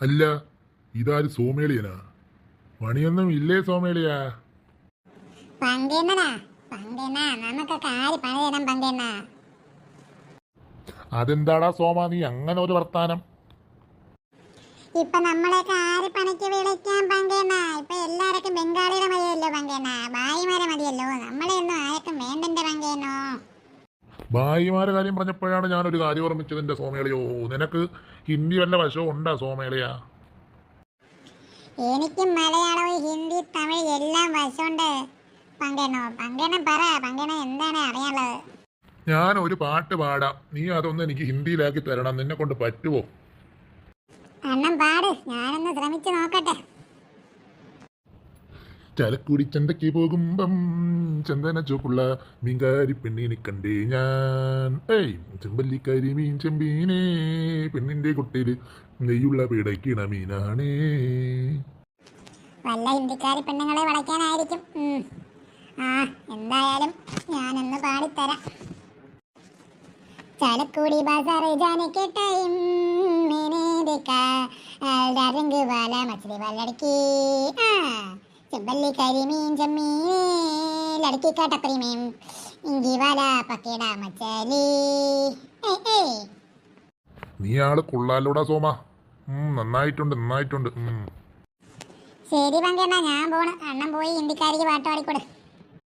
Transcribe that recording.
അല്ല, ഇതാര് സോമേളിയനാ? പണിയൊന്നും ഇല്ലേ സോമേളിയാ? അതെന്താടാ സോമ നീ അങ്ങനെ ഒരു വർത്താനം? ഇപ്പൊ നമ്മളെയൊക്കെ ആര് പണിക്ക് വിളിക്കാൻ പങ്കേണ്ണ? ഇപ്പൊ എല്ലാവർക്കും ബംഗാളിയുടെ മതിയല്ലോ പങ്കേണ്ണ, ഭായിമാരെ മതിയല്ലോ, നമ്മളെ ഒന്നും ആർക്കും വേണ്ടന്റെ പങ്കേനോ. ഭായിമാരെ കാര്യം പറഞ്ഞപ്പോഴാണ് ഞാനൊരു കാര്യം ഓർമ്മിച്ചത്. എൻ്റെ സോമേളിയോ, നിനക്ക് ഹിന്ദി വല്ല വശവും ഉണ്ടാ സോമേളിയാ? എനിക്ക് മലയാളവും ഹിന്ദി തമിഴ് എല്ലാം വശമുണ്ട് പങ്കേണോ. പങ്കേണ്ണൻ പറ, പങ്കേണ്ണൻ എന്താണ് അറിയാനുള്ളത്? ഞാൻ ഒരു പാട്ട് പാടാം, നീ അതൊന്ന് എനിക്ക് ഹിന്ദിയിലാക്കി തരണം. നിന്നെ കൊണ്ട് പറ്റുമോ? അണ്ണം പാട്, ഞാനൊന്ന് ശ്രമിച്ചു നോക്കട്ടെ. ചലക്കുടി ചന്തയ്ക്ക് പോകുമ്പം ചന്ദന ചോപ്പുള്ള മീൻകാരി പെണ്ണിനെ കണ്ടേ ഞാൻ. ചെമ്പല്ലിക്കാരി മീൻ ചെമ്പീനേ, പെണ്ണിന്റെ കുട്ടയില് നെയ്യുള്ള പിടയ്ക്കണ മീനാണേ. വല്ല ഹിന്ദിക്കാരി പെണ്ണുങ്ങളെ വളയ്ക്കാനായിരിക്കും. എന്തായാലും ഞാനൊന്ന് പാടിത്തരാം. ചലക്കുടി ബാസാറ് ജാനെ के टाइम मैंने देखा रंग वाला मछली वाला लड़की, चंबल्ली करी मीन जमीने लड़की का टपरी में इंगी वाला पकेड़ा मछली. നീ ആള് കൊള്ളാലോടാ സോമ. നന്നായിട്ടുണ്ട്. ശരി പങ്കണ്ണ, ഞാൻ പോണ്. അണ്ണൻ പോയി ഹിന്ദിക്കാരിക്ക് പാട്ട് പാടിക്കൊടു.